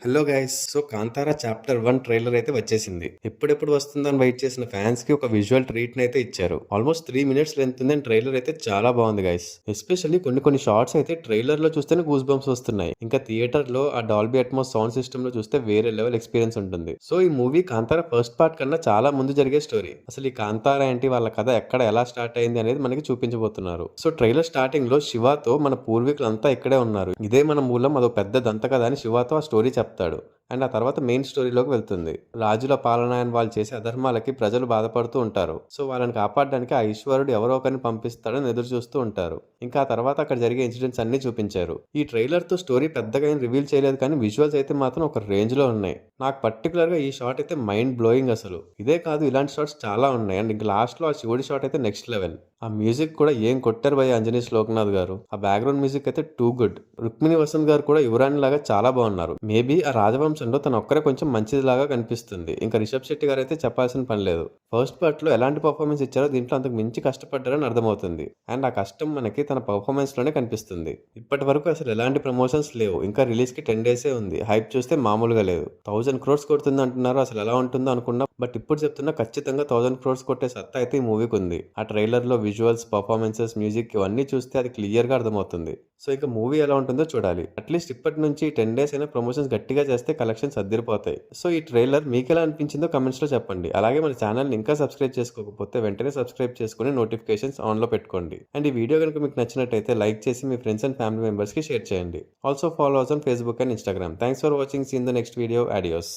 Hello guys, so Kantara chapter 1 trailer అయితే వచ్చేసింది. ఎప్పుడెప్పుడు వస్తుందని వెయిట్ చేసిన ఫ్యాన్స్ కి ఒక విజువల్ ట్రీట్ అయితే ఇచ్చారు. ఆల్మోస్ట్ 3 మినిట్స్ లెంత్ ఉంది. ట్రైలర్ అయితే చాలా బాగుంది గైస్. ఎస్పెషల్లీ కొన్ని షార్ట్స్ అయితే ట్రైలర్ లో చూస్తేనే గూస్ బంప్స్ వస్తున్నాయి. ఇంకా థియేటర్ లో ఆ డాల్బీ అట్మోస్ సౌండ్ సిస్టమ్ లో చూస్తే వేరే లెవెల్ ఎక్స్పీరియన్స్ ఉంటుంది. సో ఈ మూవీ కాంతారా ఫస్ట్ పార్ట్ కన్నా చాలా ముందు జరిగే స్టోరీ. అసలు ఈ కాంతారా ఏంటి, వాళ్ళ కథ ఎక్కడ ఎలా స్టార్ట్ అయింది అనేది మనకి చూపించబోతున్నారు. సో ట్రైలర్ స్టార్టింగ్ లో శివతో మన పూర్వీకులంతా ఇక్కడే ఉన్నారు, ఇదే మన మూలం, అదో పెద్ద దంతకథ అని శివతో ఆ స్టోరీ చెప్తాడు. అండ్ ఆ తర్వాత మెయిన్ స్టోరీలోకి వెళ్తుంది. రాజుల పాలన అని వాళ్ళు చేసే అధర్మాలకి ప్రజలు బాధపడుతూ ఉంటారు. సో వాళ్ళని కాపాడడానికి ఆ ఈశ్వరుడు ఎవరో ఒకరిని పంపిస్తాడని ఎదురు చూస్తూ ఉంటారు. ఇంకా ఆ తర్వాత అక్కడ జరిగే ఇన్సిడెంట్స్ అన్ని చూపించారు. ఈ ట్రైలర్ తో స్టోరీ పెద్దగా ఏం రివీల్ చేయలేదు, కానీ విజువల్స్ అయితే మాత్రం ఒక రేంజ్ లో ఉన్నాయి. నాకు పర్టికులర్ గా ఈ షాట్ అయితే మైండ్ బ్లోయింగ్. అసలు ఇదే కాదు, ఇలాంటి షాట్స్ చాలా ఉన్నాయి. అండ్ ఇంకా లాస్ట్ లో ఆ శివుడి షాట్ అయితే నెక్స్ట్ లెవెల్. ఆ మ్యూజిక్ కూడా ఏం కొట్టారు భయ అంజనీష్ లోక్నాథ్ గారు. ఆ బ్యాక్గ్రౌండ్ మ్యూజిక్ అయితే టూ గుడ్. రుక్మిణి వసంత్ గారు కూడా యువరాణి లాగా చాలా బాగున్నారు. మేబీ ఆ రాజవంశంలో తన ఒక్కరే కొంచెం మంచిదిలాగా కనిపిస్తుంది. ఇంకా రిషబ్ శెట్టి గారు అయితే చెప్పాల్సిన పని లేదు. ఫస్ట్ పార్ట్ లో ఎలాంటి పర్ఫార్మెన్స్ ఇచ్చారో దీంట్లో అంతకు మించి కష్టపడ్డారని అర్థమవుతుంది. అండ్ ఆ కష్టం మనకి తన పర్ఫార్మెన్స్ లోనే కనిపిస్తుంది. ఇప్పటి వరకు అసలు ఎలాంటి ప్రమోషన్స్ లేవు. ఇంకా రిలీజ్ కి 10 డేసే ఉంది. హైప్ చూస్తే మామూలుగా లేదు. 1000 crores కొడుతుంది అంటున్నారు. అసలు ఎలా ఉంటుందో అనుకున్నా, బట్ ఇప్పుడు చెప్తున్నా ఖచ్చితంగా 1000 crores కొట్టే సత్తా అయితే ఈ మూవీకి ఉంది. ఆ ట్రైలర్ లో విజువల్స్, పర్ఫార్మెన్సెస్, మ్యూజిక్ ఇవన్నీ చూస్తే అది క్లియర్ గా అర్థమవుతుంది. సో ఇక మూవీ ఎలా ఉంటుందో చూడాలి. అట్లీస్ట్ ఇప్పటి నుంచి 10 డేస్ అయినా ప్రమోషన్స్ గట్టిగా చేస్తే కలెక్షన్స్ అద్దరిపోతాయి. సో ఈ ట్రైలర్ మీకు ఎలా అనిపించిందో కమెంట్స్ లో చెప్పండి. అలాగే మన ఛానల్ ఇంకా సబ్స్క్రైబ్ చేసుకోకపోతే వెంటనే సబ్స్క్రైబ్ చేసుకుని నోటిఫికేషన్స్ ఆన్ లో పెట్టుకోండి. అండ్ ఈ వీడియో కనుక మీకు నచ్చినట్టయితే లైక్ చేసి మీ ఫ్రెండ్స్ అండ్ ఫ్యామిలీ మెంబర్స్ కి షేర్ చేయండి. Also follow us on Facebook and Instagram. Thanks for watching. See in the next video. Adios.